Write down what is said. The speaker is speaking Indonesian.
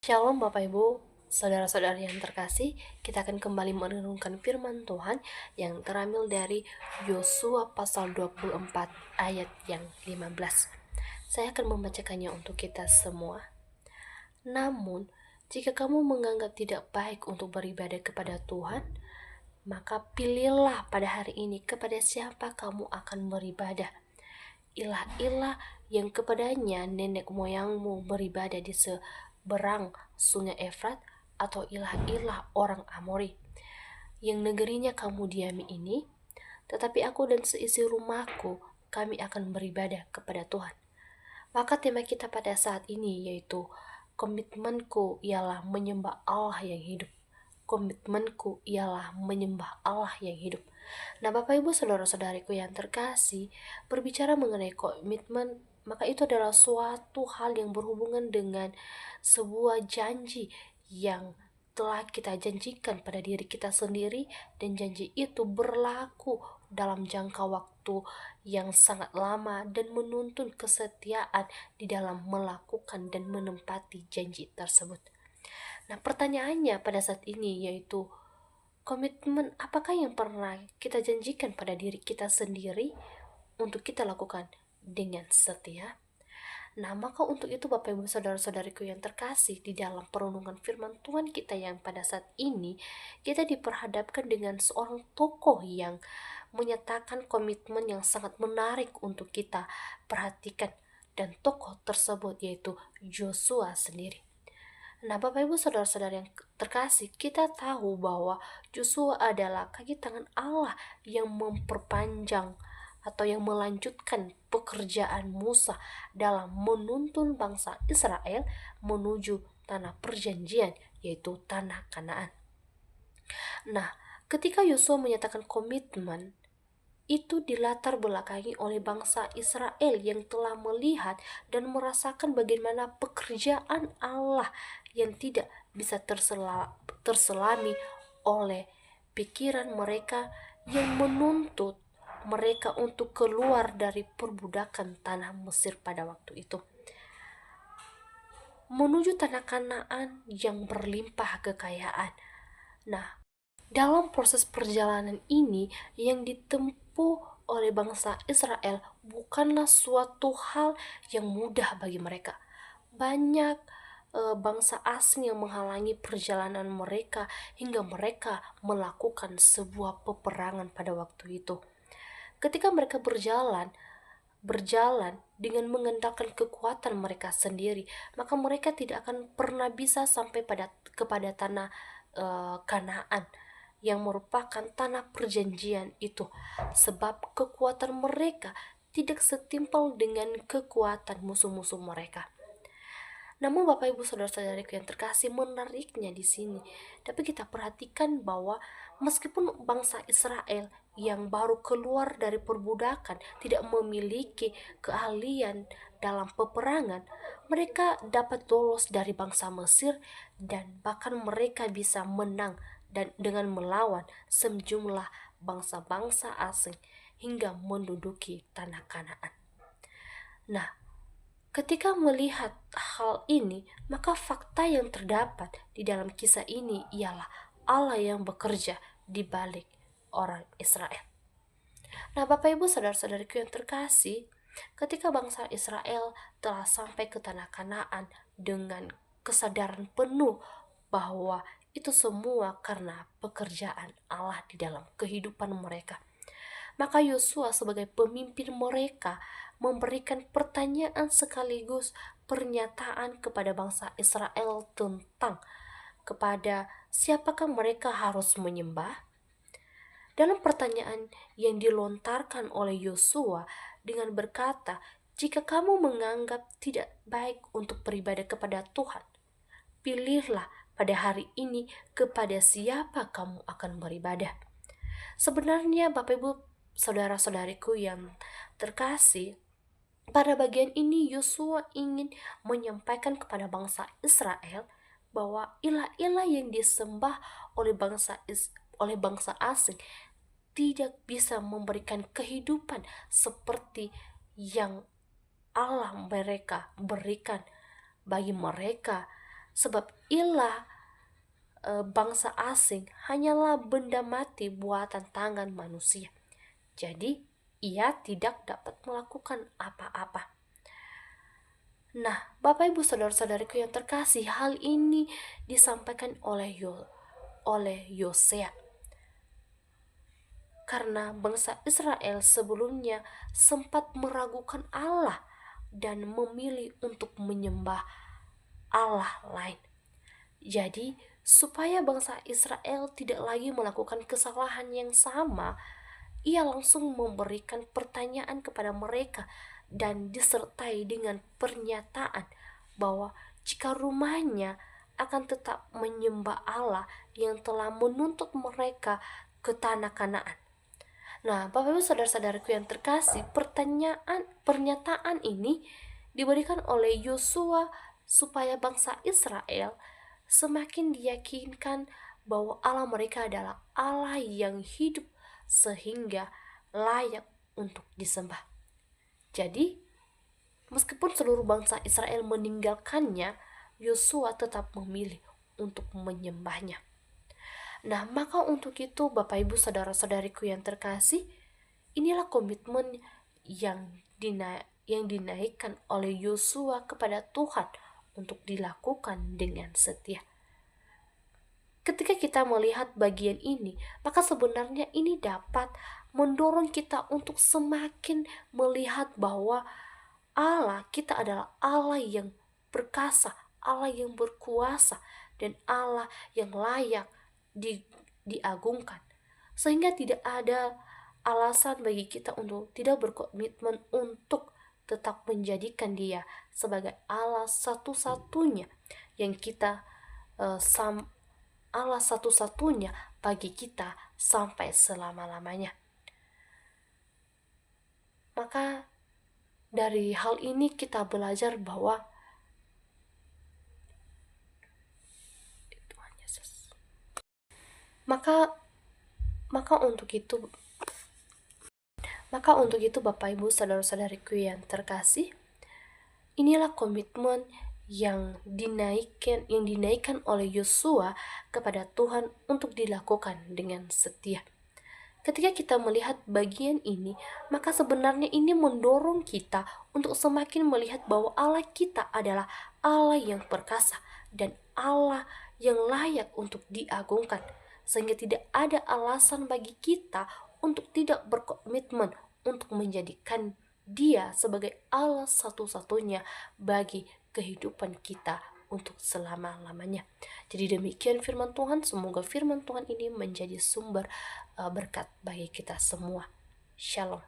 Shalom Bapak Ibu, saudara-saudari yang terkasih, kita akan kembali merenungkan firman Tuhan yang terambil dari Yosua pasal 24 ayat yang 15. Saya akan membacakannya untuk kita semua. Namun, jika kamu menganggap tidak baik untuk beribadah kepada Tuhan, maka pilihlah pada hari ini kepada siapa kamu akan beribadah. Ilah-ilah yang kepadanya nenek moyangmu beribadah di seberang sungai Efrat, atau ilah-ilah orang Amori yang negerinya kamu diami ini. Tetapi aku dan seisi rumahku, kami akan beribadah kepada Tuhan. Maka tema kita pada saat ini yaitu komitmenku ialah menyembah Allah yang hidup. Komitmenku ialah menyembah Allah yang hidup. Nah, Bapak Ibu saudara-saudariku yang terkasih, berbicara mengenai komitmen, maka itu adalah suatu hal yang berhubungan dengan sebuah janji yang telah kita janjikan pada diri kita sendiri, dan janji itu berlaku dalam jangka waktu yang sangat lama dan menuntun kesetiaan di dalam melakukan dan menempati janji tersebut. Nah, pertanyaannya pada saat ini yaitu komitmen apakah yang pernah kita janjikan pada diri kita sendiri untuk kita lakukan dengan setia? Nah, maka untuk itu Bapak Ibu saudara-saudariku yang terkasih, di dalam perenungan firman Tuhan kita yang pada saat ini, kita diperhadapkan dengan seorang tokoh yang menyatakan komitmen yang sangat menarik untuk kita perhatikan, dan tokoh tersebut yaitu Yosua sendiri. Nah, Bapak Ibu saudara-saudara yang terkasih, kita tahu bahwa Yosua adalah kaki tangan Allah yang memperpanjang atau yang melanjutkan pekerjaan Musa dalam menuntun bangsa Israel menuju tanah perjanjian, yaitu tanah Kanaan. Nah, ketika Yosua menyatakan komitmen, itu dilatar belakangi oleh bangsa Israel yang telah melihat dan merasakan bagaimana pekerjaan Allah yang tidak bisa terselami oleh pikiran mereka yang menuntut mereka untuk keluar dari perbudakan tanah Mesir pada waktu itu, menuju tanah Kanaan yang berlimpah kekayaan. Nah, dalam proses perjalanan ini yang ditempuh oleh bangsa Israel bukanlah suatu hal yang mudah bagi mereka. Banyak bangsa asing yang menghalangi perjalanan mereka hingga mereka melakukan sebuah peperangan pada waktu itu. Ketika mereka berjalan dengan mengandalkan kekuatan mereka sendiri, maka mereka tidak akan pernah bisa sampai kepada tanah Kanaan yang merupakan tanah perjanjian itu, sebab kekuatan mereka tidak setimpal dengan kekuatan musuh-musuh mereka. Namun Bapak Ibu saudara-saudariku yang terkasih, menariknya di sini tapi kita perhatikan bahwa meskipun bangsa Israel yang baru keluar dari perbudakan tidak memiliki keahlian dalam peperangan, mereka dapat lolos dari bangsa Mesir dan bahkan mereka bisa menang dan dengan melawan sejumlah bangsa-bangsa asing hingga menduduki tanah Kanaan. Nah, ketika melihat hal ini, maka fakta yang terdapat di dalam kisah ini ialah Allah yang bekerja di balik orang Israel. Nah, Bapak Ibu saudara-saudariku yang terkasih, ketika bangsa Israel telah sampai ke tanah Kanaan dengan kesadaran penuh bahwa itu semua karena pekerjaan Allah di dalam kehidupan mereka, maka Yosua sebagai pemimpin mereka memberikan pertanyaan sekaligus pernyataan kepada bangsa Israel tentang kepada siapakah mereka harus menyembah. Dalam pertanyaan yang dilontarkan oleh Yosua dengan berkata, "Jika kamu menganggap tidak baik untuk beribadah kepada Tuhan, pilihlah pada hari ini kepada siapa kamu akan beribadah." Sebenarnya Bapak Ibu saudara-saudariku yang terkasih, pada bagian ini Yosua ingin menyampaikan kepada bangsa Israel bahwa ilah-ilah yang disembah oleh bangsa asing tidak bisa memberikan kehidupan seperti yang Allah mereka berikan bagi mereka sebab ilah bangsa asing hanyalah benda mati buatan tangan manusia. Jadi, ia tidak dapat melakukan apa-apa. Nah, Bapak Ibu saudara-saudariku yang terkasih, hal ini disampaikan oleh Yosea. Karena bangsa Israel sebelumnya sempat meragukan Allah dan memilih untuk menyembah Allah lain. Jadi, supaya bangsa Israel tidak lagi melakukan kesalahan yang sama, ia langsung memberikan pertanyaan kepada mereka dan disertai dengan pernyataan bahwa jika rumahnya akan tetap menyembah Allah yang telah menuntut mereka ke tanah Kanaan. Nah, Bapak Ibu saudara-saudaraku yang terkasih, pernyataan ini diberikan oleh Yosua supaya bangsa Israel semakin diyakinkan bahwa Allah mereka adalah Allah yang hidup sehingga layak untuk disembah. Jadi, meskipun seluruh bangsa Israel meninggalkannya, Yosua tetap memilih untuk menyembahnya. Nah, maka untuk itu Bapak Ibu saudara-saudariku yang terkasih, inilah komitmen yang dinaikkan oleh Yosua kepada Tuhan untuk dilakukan dengan setia. Ketika kita melihat bagian ini, maka sebenarnya ini dapat mendorong kita untuk semakin melihat bahwa Allah kita adalah Allah yang perkasa, Allah yang berkuasa, dan Allah yang layak diagungkan. Sehingga tidak ada alasan bagi kita untuk tidak berkomitmen untuk tetap menjadikan Dia sebagai Allah satu-satunya yang kita Allah satu-satunya bagi kita sampai selama-lamanya. Maka dari hal ini kita belajar bahwa Tuhan Yesus. Maka untuk itu Bapak Ibu saudara-saudariku yang terkasih, inilah komitmen yang dinaikkan oleh Yosua kepada Tuhan untuk dilakukan dengan setia. Ketika kita melihat bagian ini, maka sebenarnya ini mendorong kita untuk semakin melihat bahwa Allah kita adalah Allah yang perkasa dan Allah yang layak untuk diagungkan, sehingga tidak ada alasan bagi kita untuk tidak berkomitmen untuk menjadikan Dia sebagai Allah satu-satunya bagi kehidupan kita untuk selama-lamanya. Jadi demikian firman Tuhan, semoga firman Tuhan ini menjadi sumber berkat bagi kita semua. Shalom.